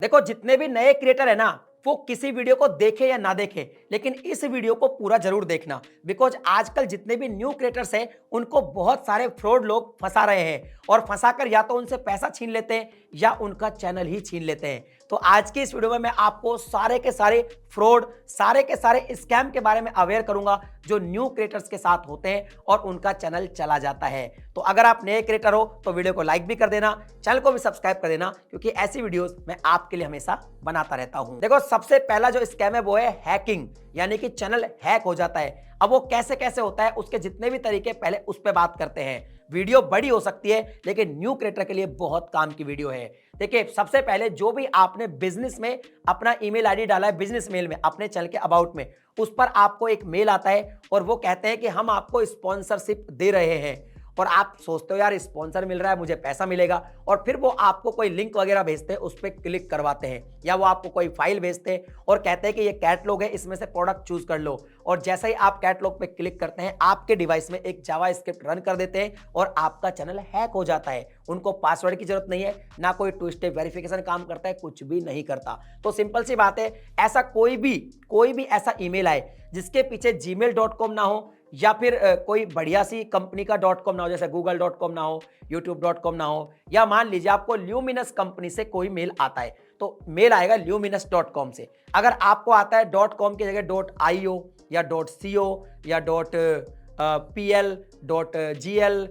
देखो, जितने भी नए क्रिएटर है ना, वो किसी वीडियो को देखे या ना देखे, लेकिन इस वीडियो को पूरा जरूर देखना। बिकॉज आजकल जितने भी न्यू क्रिएटर्स हैं, उनको बहुत सारे फ्रॉड लोग फंसा रहे हैं और फंसाकर या तो उनसे पैसा छीन लेते हैं या उनका चैनल ही छीन लेते हैं। तो आज की इस वीडियो में मैं आपको सारे के सारे फ्रॉड, सारे के सारे स्कैम के बारे में अवेयर करूंगा जो न्यू क्रिएटर्स के साथ होते हैं और उनका चैनल चला जाता है। तो अगर आप नए क्रिएटर हो तो वीडियो को लाइक भी कर देना, चैनल को भी सब्सक्राइब कर देना, क्योंकि ऐसी वीडियोस मैं आपके लिए हमेशा बनाता रहता हूं। देखो, सबसे पहला जो स्कैम है वो है हैकिंग, यानी कि चैनल हैक हो जाता है। अब वो कैसे कैसे होता है, उसके जितने भी तरीके पहले उस पर बात करते हैं। वीडियो बड़ी हो सकती है लेकिन न्यू क्रिएटर के लिए बहुत काम की वीडियो है। देखिए, सबसे पहले जो भी आपने बिजनेस में अपना ईमेल आईडी डाला है, बिजनेस मेल में, अपने चैनल के अबाउट में, उस पर आपको एक मेल आता है और वो कहते हैं कि हम आपको स्पॉन्सरशिप दे रहे हैं। और आप सोचते हो यार स्पॉन्सर मिल रहा है, मुझे पैसा मिलेगा, और फिर वो आपको कोई लिंक वगैरह भेजते हैं, उस पर क्लिक करवाते हैं, या वो आपको कोई फाइल भेजते हैं और कहते हैं कि ये कैटलॉग है, इसमें से प्रोडक्ट चूज कर लो। और जैसे ही आप कैटलॉग पे क्लिक करते हैं, आपके डिवाइस में एक जावा स्क्रिप्ट रन कर देते हैं और आपका चैनल हैक हो जाता है। उनको पासवर्ड की जरूरत नहीं है, ना कोई टू स्टेप वेरिफिकेशन काम करता है, कुछ भी नहीं करता। तो सिंपल सी बात है, ऐसा कोई भी ऐसा ईमेल आए जिसके पीछे gmail.com ना हो, या फिर कोई बढ़िया सी कंपनी का .com ना हो, जैसे google.com ना हो, youtube.com ना हो, या मान लीजिए आपको ल्यूमिनस कंपनी से कोई मेल आता है, तो मेल आएगा luminous.com से। अगर आपको आता है .com की जगह .io या .co या .pl .gl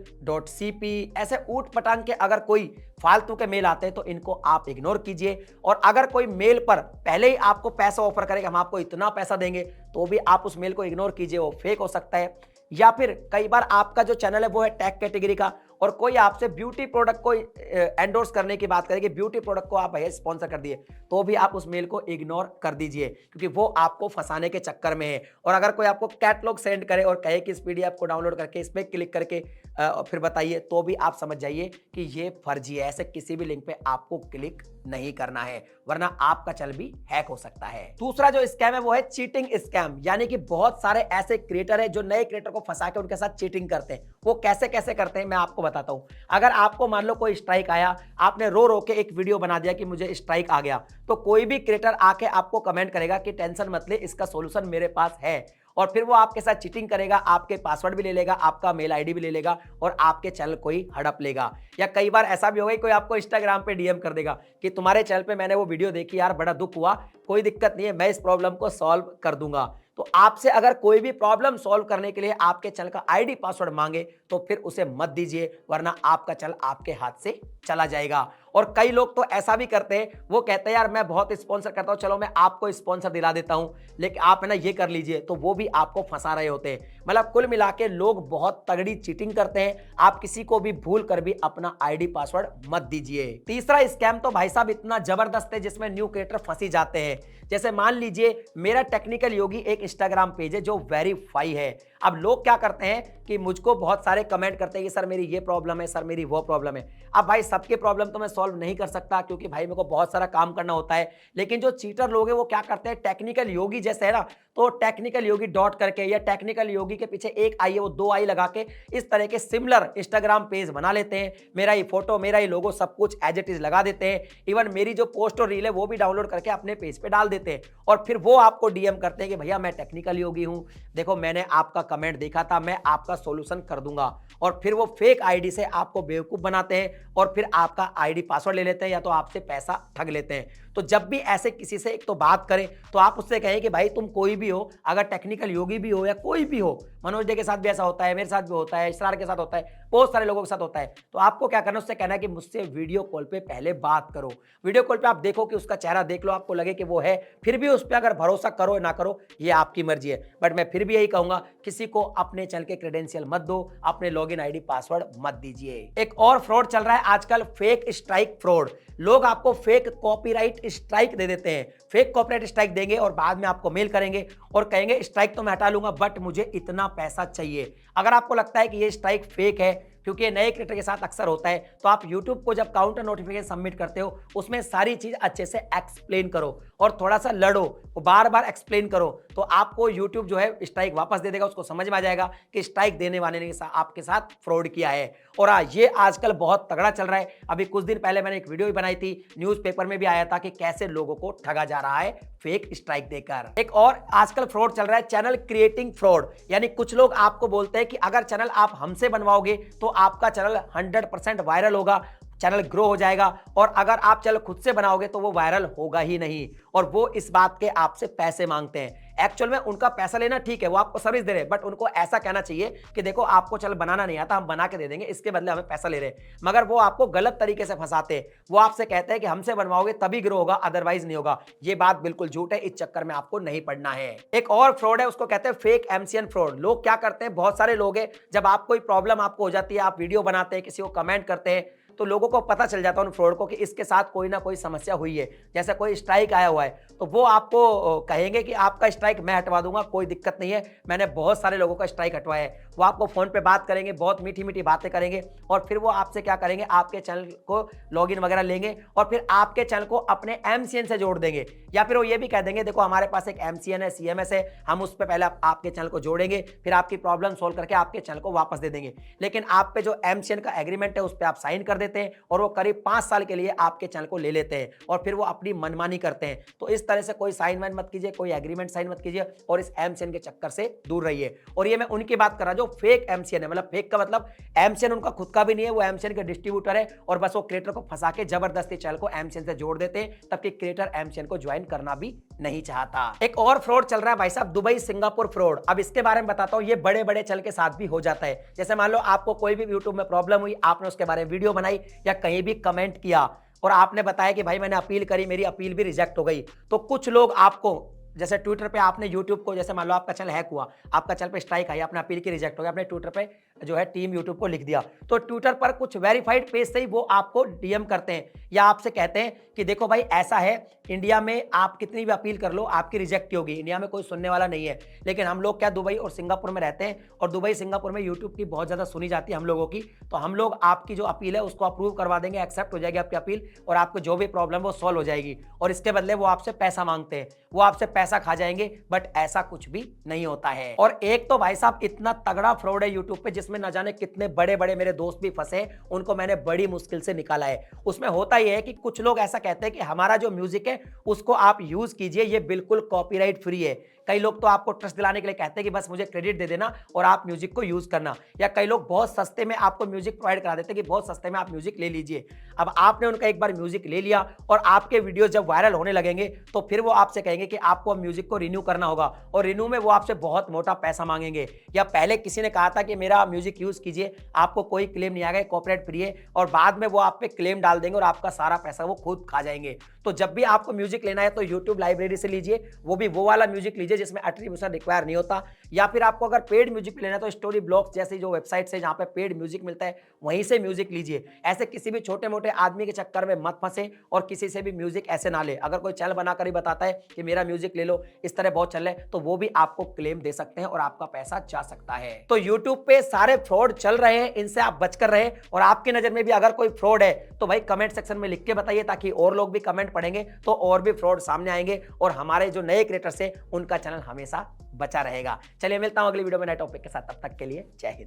.cp, ऐसे ऊट पटांग के अगर कोई फालतू के मेल आते हैं तो इनको आप इग्नोर कीजिए। और अगर कोई मेल पर पहले ही आपको पैसा ऑफर करेगा, हम आपको इतना पैसा देंगे, तो भी आप उस मेल को इग्नोर कीजिए, वो फेक हो सकता है। या फिर कई बार आपका जो चैनल है वो है टेक कैटेगरी का और कोई आपसे ब्यूटी प्रोडक्ट को एंडोर्स करने की बात करेगी, ब्यूटी प्रोडक्ट को आप भैया स्पॉन्सर कर दिए, तो भी आप उस मेल को इग्नोर कर दीजिए, क्योंकि वो आपको फंसाने के चक्कर में है। और अगर कोई आपको कैटलॉग सेंड करे और कहे कि इस पीडीएफ को डाउनलोड करके इस पर क्लिक करके फिर बताइए, तो भी आप समझ जाइए कि ये फर्जी है। ऐसे किसी भी लिंक पे आपको क्लिक नहीं करना है, वरना आपका चैनल भी हैक हो सकता है। दूसरा जो स्कैम है वो है चीटिंग स्कैम, यानी कि बहुत सारे ऐसे क्रिएटर है जो नए क्रिएटर को फंसा के उनके साथ चीटिंग करते हैं। वो कैसे कैसे करते हैं मैं आपको बताता हूं। अगर आपको मान लो कोई स्ट्राइक आया, आपने रो रो के एक वीडियो बना दिया कि मुझे स्ट्राइक आ गया, तो कोई भी क्रिएटर आके आपको कमेंट करेगा कि टेंशन मत ले, इसका सोल्यूशन मेरे पास है। और फिर वो आपके साथ चीटिंग करेगा, आपके पासवर्ड भी ले लेगा, आपका मेल आईडी भी ले लेगा और आपके चैनल को ही हड़प लेगा। या कई बार ऐसा भी होगा कोई आपको इंस्टाग्राम पे डीएम कर देगा कि तुम्हारे चैनल पे मैंने वो वीडियो देखी यार, बड़ा दुख हुआ, कोई दिक्कत नहीं है, मैं इस प्रॉब्लम को सॉल्व कर दूंगा। तो आपसे अगर कोई भी प्रॉब्लम सॉल्व करने के लिए आपके चैनल का आईडी पासवर्ड मांगे तो फिर उसे मत दीजिए, वरना आपका चैनल आपके हाथ से चला जाएगा। और कई लोग तो ऐसा भी करते हैं, वो कहते हैं यार मैं बहुत स्पॉन्सर करता हूं, चलो मैं आपको स्पॉन्सर दिला देता हूं, लेकिन आप है ना ये कर लीजिए, तो वो भी आपको फंसा रहे होते हैं। मतलब कुल मिला के लोग बहुत तगड़ी चीटिंग करते हैं। आप किसी को भी भूल कर भी अपना आईडी पासवर्ड मत दीजिए। तीसरा स्कैम तो भाई साहब इतना जबरदस्त है जिसमें न्यू क्रिएटर फंसी जाते हैं। जैसे मान लीजिए मेरा टेक्निकल योगी एक इंस्टाग्राम पेज है जो वेरीफाई है। अब लोग क्या करते हैं कि मुझको बहुत सारे कमेंट करते हैं कि सर मेरी ये प्रॉब्लम है, सर मेरी वो प्रॉब्लम है। अब भाई सबके प्रॉब्लम तो मैं सॉल्व नहीं कर सकता, क्योंकि भाई मेरे को बहुत सारा काम करना होता है। लेकिन जो चीटर लोग हैं वो क्या करते हैं, टेक्निकल योगी जैसे है ना, तो टेक्निकल योगी डॉट करके या टेक्निकल योगी के पीछे एक आई है, वो 2 आई लगा के इस तरह के सिमिलर इंस्टाग्राम पेज बना लेते हैं। मेरा ही फोटो, मेरा ही लोगो, सब कुछ एज इट इज लगा देते हैं। इवन मेरी जो पोस्ट और रील है वो भी डाउनलोड करके अपने पेज पे डाल देते हैं और फिर वो आपको डीएम करते हैं कि भैया मैं टेक्निकल योगी हूं, देखो मैंने आपका कमेंट देखा था, मैं आपका सॉल्यूशन कर दूंगा। और फिर वो फेक आईडी से आपको बेवकूफ बनाते हैं और फिर आपका आईडी पासवर्ड ले लेते हैं या तो आपसे पैसा ठग लेते हैं। तो जब भी ऐसे किसी से एक तो बात करें तो आप उससे कहें कि भाई तुम कोई भी हो, अगर टेक्निकल योगी भी हो या कोई भी हो, मनोज डे के साथ भी ऐसा होता है, मेरे साथ भी होता है, इसरार के साथ होता है, बहुत सारे लोगों के साथ होता है। तो आपको क्या करना है, उससे कहना है कि मुझसे वीडियो कॉल पे पहले बात करो। वीडियो कॉल पे आप देखो कि उसका चेहरा देख लो, आपको लगे कि वो है, फिर भी उस पर अगर भरोसा करो या ना करो ये आपकी मर्जी है। बट मैं फिर भी यही कहूंगा, किसी को अपने चैनल के क्रेडेंशियल मत दो, अपने लॉगिन आईडी पासवर्ड मत दीजिए। एक और फ्रॉड चल रहा है आजकल, फेक स्ट्राइक फ्रॉड। लोग आपको फेक कॉपीराइट स्ट्राइक दे देते हैं, फेक कॉपीराइट स्ट्राइक देंगे और बाद में आपको मेल करेंगे और कहेंगे स्ट्राइक तो मैं हटा लूंगा बट मुझे इतना पैसा चाहिए। अगर आपको लगता है कि ये स्ट्राइक फेक है, क्योंकि ये नए क्रिएटर के साथ अक्सर होता है। तो आप यूट्यूब को जब काउंटर नोटिफिकेशन सबमिट करते हो उसमें सारी चीज अच्छे से एक्सप्लेन करो और थोड़ा सा लड़ो, बार बार एक्सप्लेन करो, तो आपको यूट्यूब जो है स्ट्राइक वापस दे देगा। उसको समझ में आ जाएगा कि स्ट्राइक देने वाले ने आपके साथ फ्रॉड किया है। और ये आजकल बहुत तगड़ा चल रहा है। अभी कुछ दिन पहले मैंने एक वीडियो भी बनाई थी, न्यूज़पेपर में भी आया था कि कैसे लोगों को ठगा जा रहा है फेक स्ट्राइक देकर। एक और आजकल फ्रॉड चल रहा है, चैनल क्रिएटिंग फ्रॉड। यानी कुछ लोग आपको बोलते हैं कि अगर चैनल आप हमसे बनवाओगे तो आपका चैनल 100% वायरल होगा, चैनल ग्रो हो जाएगा, और अगर आप चैनल खुद से बनाओगे तो वो वायरल होगा ही नहीं, और वो इस बात के आपसे पैसे मांगते हैं। एक्चुअल में उनका पैसा लेना ठीक है, वो आपको सर्विस दे रहे हैं, बट उनको ऐसा कहना चाहिए कि देखो आपको चैनल बनाना नहीं आता, हम बना के दे देंगे, इसके बदले हमें पैसा ले रहे हैं। मगर वो आपको गलत तरीके से फंसाते हैं। वो आपसे कहते हैं कि हमसे बनवाओगे तभी ग्रो होगा, अदरवाइज नहीं होगा। ये बात बिल्कुल झूठ है, इस चक्कर में आपको नहीं पड़ना है। एक और फ्रॉड है, उसको कहते हैं फेक एमसीएन फ्रॉड। लोग क्या करते हैं, बहुत सारे लोग हैं, जब आप कोई प्रॉब्लम आपको हो जाती है, आप वीडियो बनाते हैं, किसी को कमेंट करते हैं, तो लोगों को पता चल जाता है उन फ्रॉड को कि इसके साथ कोई ना कोई समस्या हुई है। जैसे कोई स्ट्राइक आया हुआ है तो वो आपको कहेंगे कि आपका स्ट्राइक मैं हटवा दूंगा, कोई दिक्कत नहीं है, मैंने बहुत सारे लोगों का स्ट्राइक हटवाया है। वो आपको फोन पे बात करेंगे, बहुत मीठी मीठी बातें करेंगे, और फिर वो आपसे क्या करेंगे, आपके चैनल को लॉगिन वगैरह लेंगे और फिर आपके चैनल को अपने एमसीएन से जोड़ देंगे। या फिर वो ये भी कह देंगे देखो हमारे पास एक एमसीएन है, सीएमएस है, हम उस पर पहले आपके चैनल को जोड़ेंगे, फिर आपकी प्रॉब्लम सोल्व करके आपके चैनल को वापस दे देंगे। लेकिन आप पे जो एमसीएन का एग्रीमेंट है उस पर आप साइन कर देते हैं, और वो करीब 5 साल के लिए आपके चैनल को ले लेते हैं, और फिर वो अपनी मनमानी करते हैं। तो इस तरह से कोई साइन वाइन मत कीजिए, कोई एग्रीमेंट साइन मत कीजिए, और इस एमसीएन के चक्कर से दूर रहिए। और ये मैं उनकी बात कर रहा हूं जो फेक एमसीएन है, मतलब फेक का मतलब एमसीएन उनका खुद का भी नहीं है, वो एमसीएन के डिस्ट्रीब्यूटर है, और बस वो क्रिएटर को फंसा के जबरदस्ती चैनल को एमसीएन से जोड़ देते हैं, तबकि क्रिएटर एमसीएन को ज्वाइन करना भी नहीं चाहता। एक और फ्रॉड चल रहा है भाई साहब, दुबई सिंगापुर फ्रॉड। अब इसके बारे में बताता हूं, ये बड़े बड़े चैनल के साथ भी हो जाता है। जैसे मान लो आपको कोई भी यूट्यूब में प्रॉब्लम हुई, आपने उसके बारे में वीडियो बनाई या कहीं भी कमेंट किया, और आपने बताया कि भाई मैंने अपील करी, मेरी अपील भी रिजेक्ट हो गई, तो कुछ लोग आपको, जैसे ट्विटर पे आपने यूट्यूब को, जैसे मान लो आपका चैनल हैक हुआ, आपका चैनल पे स्ट्राइक आई, आपने अपील की रिजेक्ट हो गया, आपने ट्विटर पे जो है टीम यूट्यूब को लिख दिया, तो ट्विटर पर कुछ वेरीफाइड पेज से ही वो आपको डीएम करते हैं या आपसे कहते हैं कि देखो भाई ऐसा है, इंडिया में आप कितनी भी अपील कर लो आपकी रिजेक्ट होगी, इंडिया में कोई सुनने वाला नहीं है। लेकिन हम लोग क्या दुबई और सिंगापुर में रहते हैं, और दुबई सिंगापुर में यूट्यूब की बहुत ज़्यादा सुनी जाती है हम लोगों की, तो हम लोग आपकी जो अपील है उसको अप्रूव करवा देंगे, एक्सेप्ट हो जाएगी आपकी अपील, और आपको जो भी प्रॉब्लम वो सॉल्व हो जाएगी, और इसके बदले वो आपसे पैसा मांगते हैं, वो आपसे पैसा खा जाएंगे। बट ऐसा कुछ भी नहीं होता है। और एक तो भाई साहब इतना तगड़ा फ्रॉड है यूट्यूब पे, जिसमें न जाने कितने बड़े बड़े मेरे दोस्त भी फंसे, उनको मैंने बड़ी मुश्किल से निकाला है। उसमें होता यह है कि कुछ लोग ऐसा कहते हैं कि हमारा जो म्यूजिक है उसको आप यूज कीजिए, ये बिल्कुल कॉपीराइट फ्री है। कई लोग तो आपको ट्रस्ट दिलाने के लिए कहते हैं कि बस मुझे क्रेडिट दे देना और आप म्यूजिक को यूज करना, या कई लोग बहुत सस्ते में आपको म्यूजिक प्रोवाइड करा देते हैं कि बहुत सस्ते में आप म्यूजिक ले लीजिए। अब आपने उनका एक बार म्यूजिक ले लिया और आपके वीडियो जब वायरल होने लगेंगे तो फिर वो आपसे कहेंगे कि आपको म्यूजिक को रिन्यू करना होगा, और रिन्यू में वो आपसे बहुत मोटा पैसा मांगेंगे। या पहले किसी ने कहा था कि मेरा म्यूजिक यूज कीजिए, आपको कोई क्लेम नहीं आएगा, कॉपीराइट फ्री है, और बाद में वो आप पे क्लेम डाल देंगे और आपका सारा पैसा वो खुद खा जाएंगे। तो जब भी आपको म्यूजिक लेना है तो यूट्यूब लाइब्रेरी से लीजिए, वो भी वो वाला म्यूजिक लीजिए जिसमें एट्रीब्यूशन रिक्वायर नहीं होता। या फिर आपको अगर पेड म्यूजिक लेना है तो स्टोरी ब्लॉक्स जैसी जो वेबसाइट है जहां पे पेड म्यूजिक मिलता है वहीं से म्यूजिक लीजिए। ऐसे किसी भी छोटे मोटे आदमी के चक्कर में मत फंसे और किसी से भी म्यूजिक ऐसे ना ले। अगर कोई चैनल बनाकर ही बताता है कि मेरा म्यूजिक ले लो, इस तरह बहुत चल रहे हैं, तो वो भी आपको क्लेम दे सकते हैं और आपका पैसा जा सकता है। तो यूट्यूब पे सारे फ्रॉड चल रहे हैं, इनसे आप बचकर रहे। और आपकी नजर में भी अगर कोई फ्रॉड है तो भाई कमेंट सेक्शन में लिख के बताइए, ताकि और लोग भी कमेंट पढ़ेंगे तो और भी फ्रॉड सामने आएंगे, और हमारे जो नए क्रिएटर्स हैं उनका चैनल हमेशा बचा रहेगा। चलिए मिलता हूं अगली वीडियो में नए टॉपिक के साथ, तब तक के लिए जय हिंद।